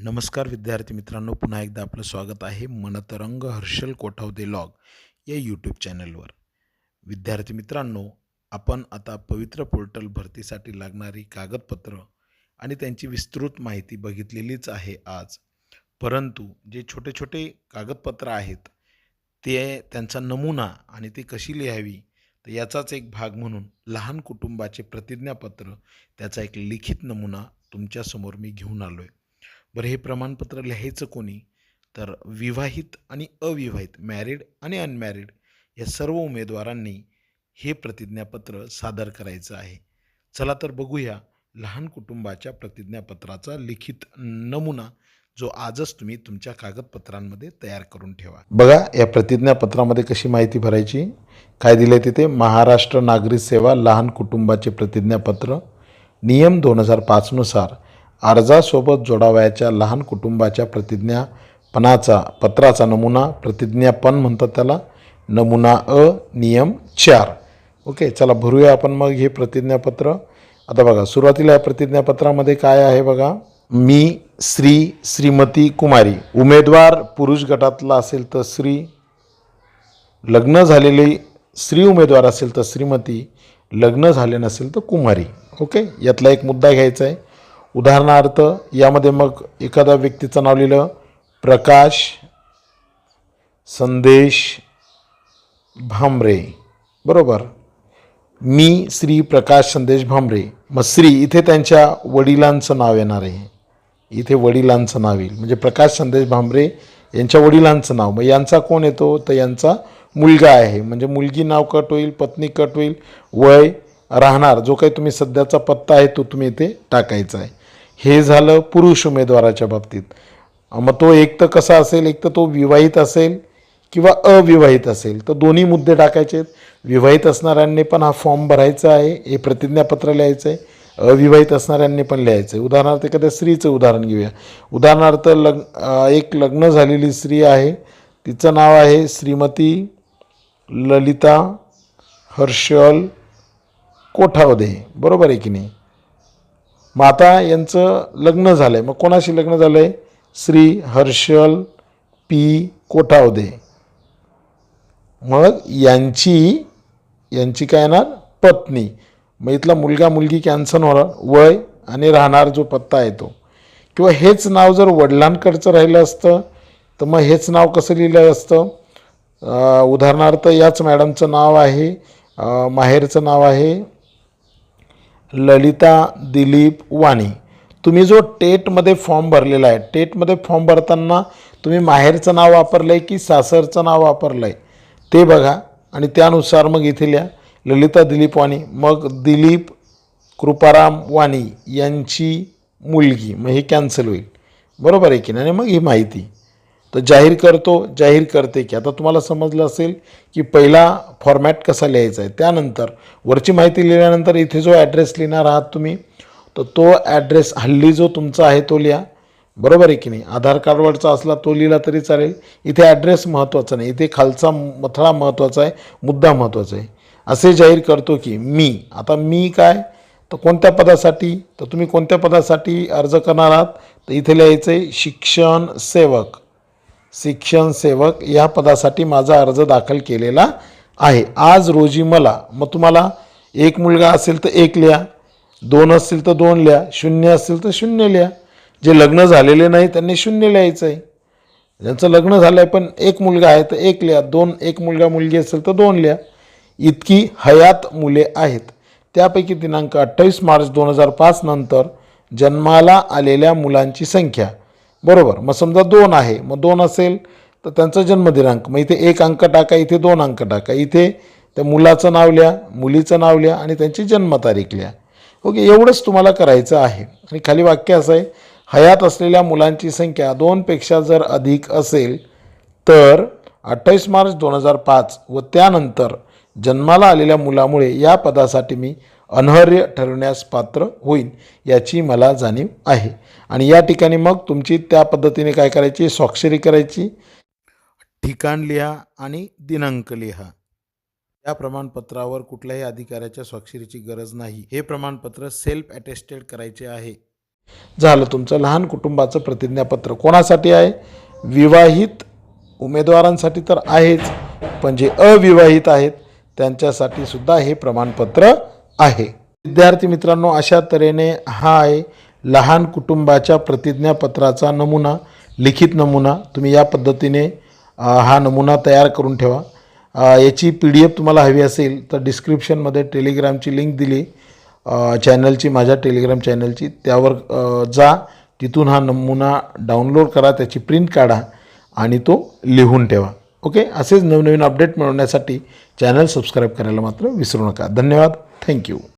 नमस्कार विद्यार्थी मित्रांनो, पुन्हा एकदा आपलं स्वागत आहे मनतरंग हर्षल कोठावदे लॉग या यूट्यूब चॅनलवर. विद्यार्थी मित्रांनो, आपण आता पवित्र पोर्टल भरतीसाठी लागणारी कागदपत्र आणि त्यांची विस्तृत माहिती बघितलेलीच आहे आज. परंतु जे छोटे छोटे कागदपत्र आहेत ते त्यांचा नमुना आणि ती कशी लिहावी, तर याचाच एक भाग म्हणून लहान कुटुंबाचे प्रतिज्ञापत्र, त्याचा एक लिखित नमुना तुमच्यासमोर मी घेऊन आलो आहे. बरं, हे प्रमाणपत्र लिहायचं कोणी? तर विवाहित आणि अविवाहित, मॅरिड आणि अनमॅरिड या सर्व उमेदवारांनी हे प्रतिज्ञापत्र सादर करायचं आहे. चला तर बघूया लहान कुटुंबाच्या प्रतिज्ञापत्राचा लिखित नमुना, जो आजच तुम्ही तुमच्या कागदपत्रांमध्ये तयार करून ठेवा. बघा, या प्रतिज्ञापत्रामध्ये कशी माहिती भरायची, काय दिले तिथे. महाराष्ट्र नागरिक सेवा लहान कुटुंबाचे प्रतिज्ञापत्र, नियम 2005 नुसार अर्जासोबत जोडावयाच्या लहान कुटुंबाच्या पत्राचा नमुना, प्रतिज्ञापन म्हणतात त्याला, नमुना अ, नियम 4. ओके, चला भरूया आपण मग हे प्रतिज्ञापत्र. आता बघा, सुरुवातीला या प्रतिज्ञापत्रामध्ये काय आहे बघा. मी श्री, श्रीमती, कुमारी. उमेदवार पुरुष गटातला असेल तर श्री, लग्न झालेली स्त्री उमेदवार असेल तर श्रीमती, लग्न झाले नसेल तर कुमारी. ओके, यातला एक मुद्दा घ्यायचा आहे. उदाहरणार्थ यामध्ये मग एखाद्या व्यक्तीचं नाव लिहिलं, प्रकाश संदेश भांबरे, बरोबर. मी श्री प्रकाश संदेश भांबरे. मग श्री इथे त्यांच्या वडिलांचं नाव येणार आहे. इथे वडिलांचं नाव येईल, म्हणजे प्रकाश संदेश भांबरे यांच्या वडिलांचं नाव. मग यांचा कोण येतो, तर यांचा मुलगा आहे, म्हणजे मुलगी नाव कट होईल, पत्नी कट होईल, वय, राहणार, जो काही तुम्ही सध्याचा पत्ता आहे तो तुम्ही इथे टाकायचा आहे. हे झालं पुरुष उमेदवाराच्या बाबतीत. मग तो एक तर कसा असेल, एक तर तो विवाहित असेल किंवा अविवाहित असेल, तर दोन्ही मुद्दे टाकायचे आहेत. विवाहित असणाऱ्यांनी पण हा फॉर्म भरायचा आहे, हे प्रतिज्ञापत्र लिहायचं आहे. अविवाहित असणाऱ्यांनी पण लिहायचं आहे. उदाहरणार्थ एखाद्या स्त्रीचं उदाहरण घेऊया. उदाहरणार्थ एक लग्न झालेली स्त्री आहे, तिचं नाव आहे श्रीमती ललिता हर्षल कोठावदे, बरोबर आहे की नाही. मग आता यांचं लग्न झालं आहे, मग कोणाशी लग्न झालं आहे, श्री हर्षल पी कोठावदे. मग यांची काय येणार, पत्नी. मग इथला मुलगा मुलगी कॅन्सल होणार, वय आणि राहणार जो पत्ता आहे तो. किंवा हेच नाव जर वडिलांकडचं राहिलं असतं तर मग हेच नाव कसं लिहिलं असतं. उदाहरणार्थ याच मॅडमचं नाव आहे, माहेरचं नाव आहे ललिता दिलीप वाणी. तुम्ही जो टेटमध्ये फॉर्म भरलेला आहे, टेटमध्ये फॉर्म भरताना तुम्ही माहेरचं नाव वापरलं आहे की सासरचं नाव वापरलं आहे ते बघा, आणि त्यानुसार मग इथे लिहा ललिता दिलीप वाणी. मग दिलीप कृपाराम वाणी यांची मुलगी, मग हे कॅन्सल होईल, बरोबर आहे की नाही. मग ही माहिती तर जाहीर करते की आता तुम्हाला समजलं असेल की पहिला फॉर्मॅट कसा लिहायचा आहे. त्यानंतर वरची माहिती लिहिल्यानंतर इथे जो ॲड्रेस लिहिणार आहात तुम्ही, तर तो ॲड्रेस हल्ली जो तुमचा आहे तो लिहा, बरोबर आहे की नाही. आधार कार्डवरचा असला तो लिहिला तरी चालेल. इथे ॲड्रेस महत्त्वाचा नाही, इथे खालचा मथळा महत्त्वाचा आहे, मुद्दा महत्त्वाचा आहे. असे जाहीर करतो की मी काय, तर कोणत्या पदासाठी, तर तुम्ही कोणत्या पदासाठी अर्ज करणार आहात, तर इथे लिहायचं आहे शिक्षण सेवक या पदासाठी माझा अर्ज दाखल केलेला आहे आज रोजी मला. मग तुम्हाला एक मुलगा असेल तर एक लिहा, दोन असतील तर दोन लिहा, शून्य असेल तर शून्य लिहा. जे लग्न झालेले नाही त्यांनी शून्य लिहायचं आहे. ज्यांचं लग्न झालं आहे पण एक मुलगा आहे तर एक लिहा, एक मुलगा मुलगी असेल तर दोन लिहा. इतकी हयात मुले आहेत, त्यापैकी दिनांक 28 मार्च 2005 नंतर जन्माला आलेल्या मुलांची संख्या, बरोबर. मग समजा 2 आहे, मग 2 असेल तर त्यांचा जन्मदिनांक, मग इथे 1 अंक टाका, इथे 2 अंक टाका, इथे त्या मुलाचं नाव लिहा, मुलीचं नाव लिहा आणि त्यांची जन्मतारीख लिहा. ओके, एवढंच तुम्हाला करायचं आहे. आणि खाली वाक्य असं आहे, हयात असलेल्या मुलांची संख्या 2 पेक्षा जर अधिक असेल तर 28 मार्च 2005 व त्यानंतर जन्माला आलेल्या मुलामुळे या पदासाठी मी अनर्ह ठरवण्यास पात्र होईन याची मला जाणीव आहे. आणि या ठिकाणी मग तुमची त्या पद्धतीने काय करायची, स्वाक्षरी करायची, ठिकाण लिहा आणि दिनांक लिहा. या प्रमाणपत्रावर कुठल्याही अधिकाऱ्याच्या स्वाक्षरीची गरज नाही. हे प्रमाणपत्र सेल्फ अटेस्टेड करायचे आहे. झालं तुमचं लहान कुटुंबाचं प्रतिज्ञापत्र. कोणासाठी आहे? विवाहित उमेदवारांसाठी तर आहेच, पण जे अविवाहित आहेत त्यांच्यासाठी सुद्धा हे प्रमाणपत्र आहे. विद्यार्थी मित्रांनो, अशा तऱ्हेने हा आहे लहान कुटुंबाच्या प्रतिज्ञापत्राचा नमुना, लिखित नमुना. तुम्ही या पद्धतीने हा नमुना तयार करून ठेवा. याची PDF तुम्हाला हवी असेल तर डिस्क्रिप्शनमध्ये टेलिग्रामची लिंक दिली चॅनलची, माझ्या टेलिग्राम चॅनलची, त्यावर जा. तिथून हा नमुना डाउनलोड करा, त्याची प्रिंट काढा आणि तो लिहून ठेवा. ओके. असेच नवनवीन अपडेट मिळवण्यासाठी चॅनल सबस्क्राईब करायला मात्र विसरू नका. धन्यवाद. थँक्यू.